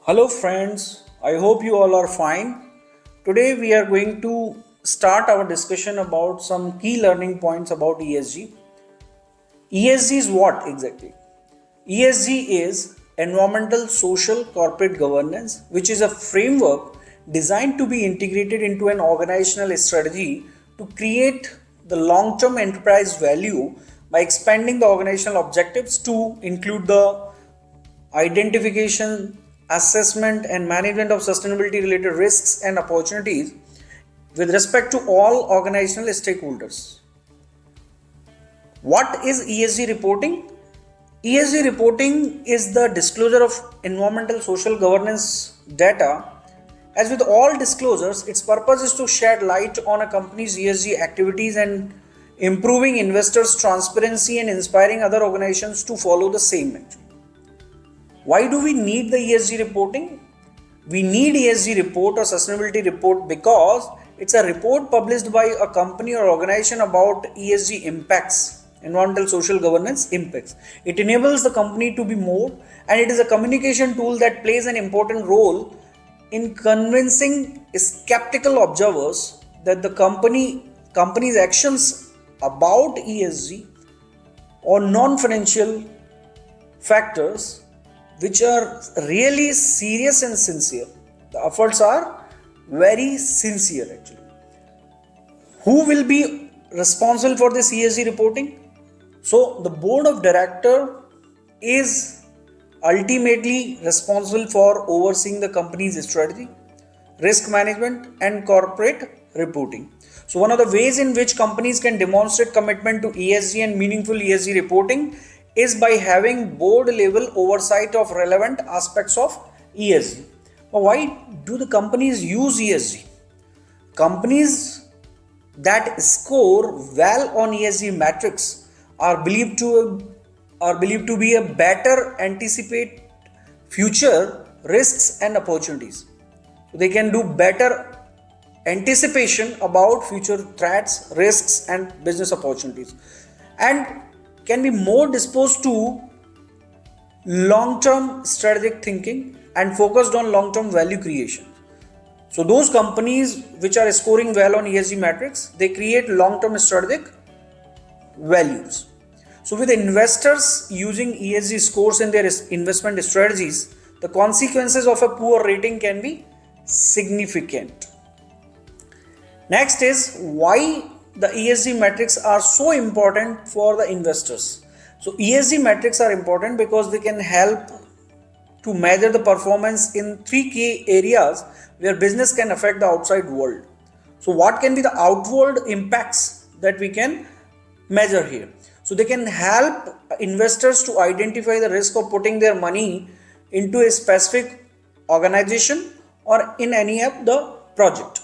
Hello, friends. I hope you all are fine. Today, we are going to start our discussion about some key learning points about ESG. ESG is what exactly? ESG is Environmental, Social, Corporate Governance, which is a framework designed to be integrated into an organizational strategy to create the long term enterprise value by expanding the organizational objectives to include the identification, assessment, and management of sustainability related risks and opportunities with respect to all organizational stakeholders. What is ESG reporting? ESG reporting is the disclosure of environmental social governance data. As with all disclosures, its purpose is to shed light on a company's ESG activities and improving investors' transparency and inspiring other organizations to follow the same. Why do we need the ESG reporting? We need ESG report or sustainability report because it's a report published by a company or organization about ESG impacts, environmental social governance impacts. It enables the company to be more, and it is a communication tool that plays an important role in convincing skeptical observers that the company's actions about ESG or non-financial factors which are really serious and sincere. The efforts are very sincere actually. Who will be responsible for this ESG reporting? So the board of director is ultimately responsible for overseeing the company's strategy, risk management, and corporate reporting. So one of the ways in which companies can demonstrate commitment to ESG and meaningful ESG reporting is by having board level oversight of relevant aspects of ESG. But why do the companies use ESG? Companies that score well on ESG metrics are believed to be a better anticipate future risks and opportunities. They can do better anticipation about future threats, risks, and business opportunities, and can be more disposed to long-term strategic thinking and focused on long-term value creation. So those companies which are scoring well on ESG metrics, they create long-term strategic values. So with investors using ESG scores in their investment strategies, the consequences of a poor rating can be significant. Next is why the ESG metrics are so important for the investors. So ESG metrics are important because they can help to measure the performance in three key areas where business can affect the outside world. So what can be the outward impacts that we can measure here? So they can help investors to identify the risk of putting their money into a specific organization or in any of the project.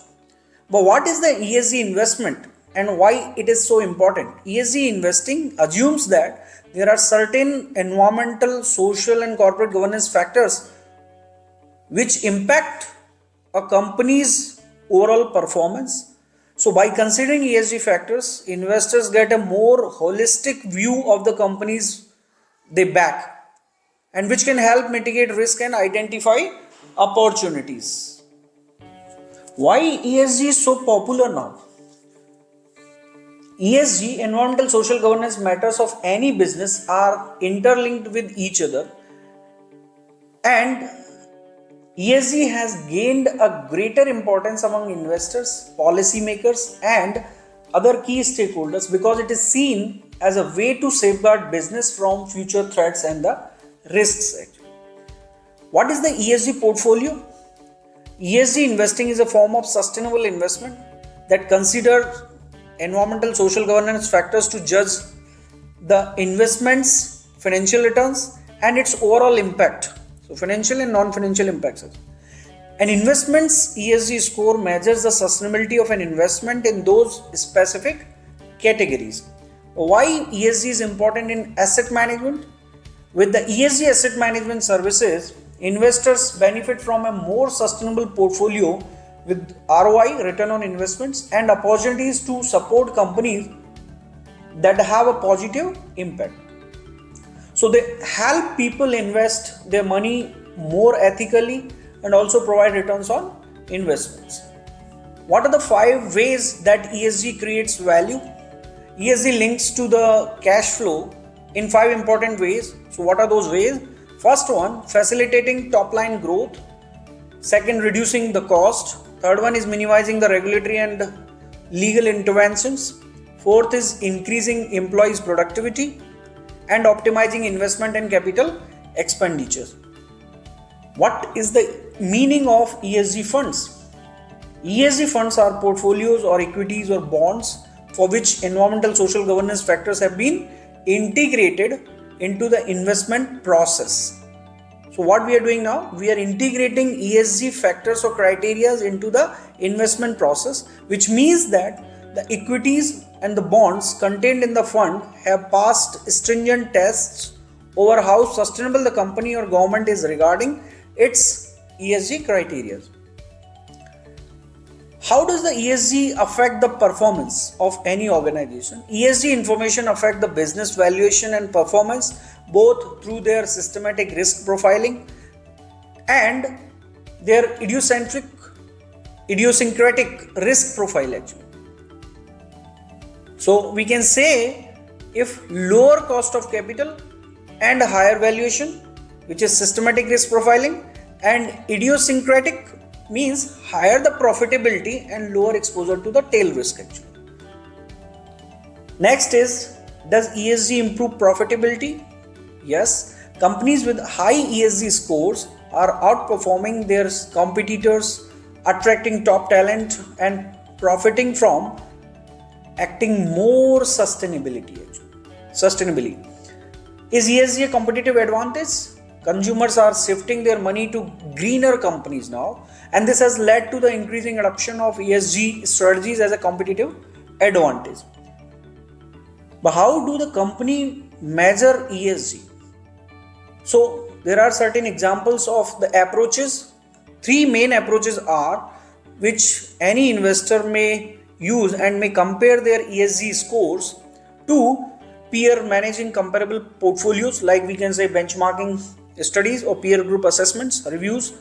But what is the ESG investment and why it is so important? ESG investing assumes that there are certain environmental, social, and corporate governance factors which impact a company's overall performance. So by considering ESG factors, investors get a more holistic view of the companies they back, and which can help mitigate risk and identify opportunities. Why ESG is so popular now? ESG, environmental social governance matters of any business, are interlinked with each other, and ESG has gained a greater importance among investors, policymakers, and other key stakeholders because it is seen as a way to safeguard business from future threats and the risks. What is the ESG portfolio? ESG investing is a form of sustainable investment that considers environmental social governance factors to judge the investment's financial returns and its overall impact. So financial and non-financial impacts. An investment's ESG score measures the sustainability of an investment in those specific categories. Why ESG is important in asset management? With the ESG asset management services, investors benefit from a more sustainable portfolio with ROI, return on investments, and opportunities to support companies that have a positive impact. So they help people invest their money more ethically, and also provide returns on investments. What are the 5 ways that ESG creates value? ESG links to the cash flow in 5 important ways. So, what are those ways? First one, facilitating top line growth. Second, reducing the cost. Third one is minimizing the regulatory and legal interventions. Fourth is increasing employees' productivity and optimizing investment and capital expenditures. What is the meaning of ESG funds? ESG funds are portfolios or equities or bonds for which environmental social governance factors have been integrated into the investment process. So what we are doing now, we are integrating ESG factors or criteria into the investment process, which means that the equities and the bonds contained in the fund have passed stringent tests over how sustainable the company or government is regarding its ESG criteria. How does the ESG affect the performance of any organization? ESG information affect the business valuation and performance both through their systematic risk profiling and their idiosyncratic risk profile actually. So we can say if lower cost of capital and higher valuation, which is systematic risk profiling, and idiosyncratic means higher the profitability and lower exposure to the tail risk actually. Next is, does ESG improve profitability? Yes, companies with high ESG scores are outperforming their competitors, attracting top talent and profiting from acting more sustainably. Is ESG a competitive advantage? Consumers are shifting their money to greener companies now, and this has led to the increasing adoption of ESG strategies as a competitive advantage. But how do the company measure ESG? So there are certain examples of the approaches. 3 main approaches are which any investor may use and may compare their ESG scores to peer managing comparable portfolios, like we can say benchmarking studies or peer group assessments, reviews.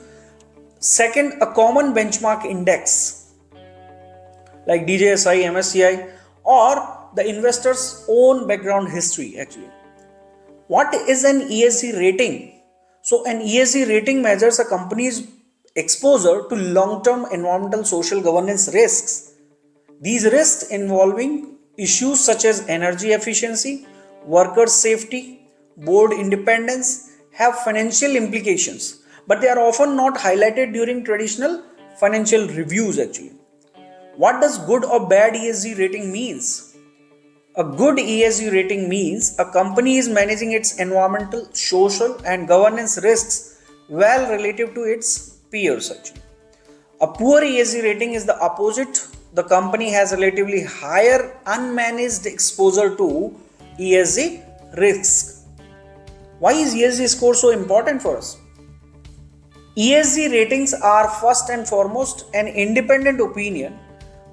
Second, a common benchmark index like DJSI, MSCI, or the investor's own background history actually. What is an ESG rating? So an ESG rating measures a company's exposure to long-term environmental social governance risks. These risks involving issues such as energy efficiency, worker safety, board independence have financial implications, but they are often not highlighted during traditional financial reviews actually. What does good or bad ESG rating means? A good ESG rating means a company is managing its environmental, social and governance risks well relative to its peers actually. A poor ESG rating is the opposite. The company has relatively higher unmanaged exposure to ESG risks. Why is ESG score so important for us? ESG ratings are first and foremost an independent opinion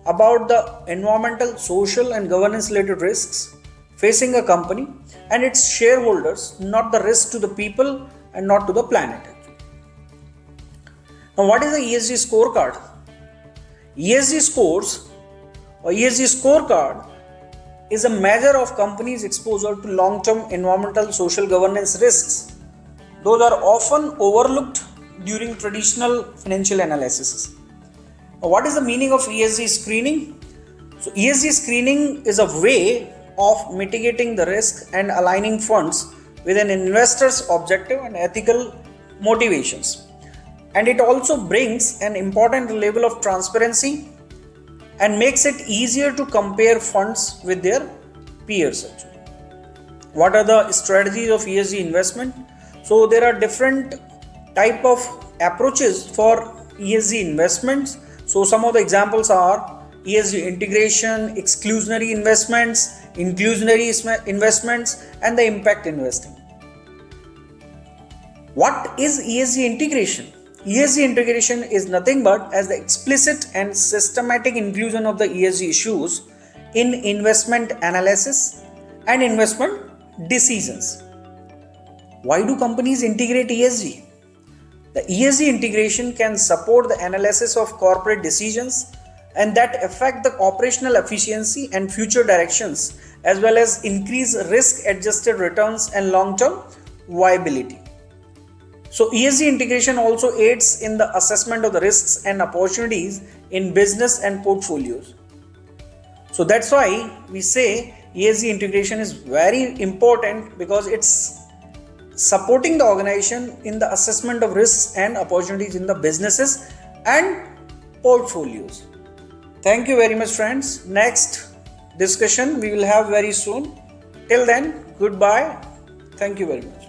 about the environmental, social and governance related risks facing a company and its shareholders, not the risk to the people and not to the planet. Now, what is the ESG scorecard? ESG scores or ESG scorecard is a measure of companies' exposure to long-term environmental social governance risks. Those are often overlooked during traditional financial analysis. Now, what is the meaning of ESG screening? So ESG screening is a way of mitigating the risk and aligning funds with an investor's objective and ethical motivations. And it also brings an important level of transparency and makes it easier to compare funds with their peers. What are the strategies of ESG investment? So there are different type of approaches for ESG investments. So some of the examples are ESG integration, exclusionary investments, inclusionary investments, and the impact investing. What is ESG integration? ESG integration is nothing but as the explicit and systematic inclusion of the ESG issues in investment analysis and investment decisions. Why do companies integrate ESG? The ESG integration can support the analysis of corporate decisions and that affect the operational efficiency and future directions, as well as increase risk adjusted returns and long term viability. So, ESG integration also aids in the assessment of the risks and opportunities in business and portfolios. So, that's why we say ESG integration is very important because it's supporting the organization in the assessment of risks and opportunities in the businesses and portfolios. Thank you very much, friends. Next discussion we will have very soon. Till then, goodbye. Thank you very much.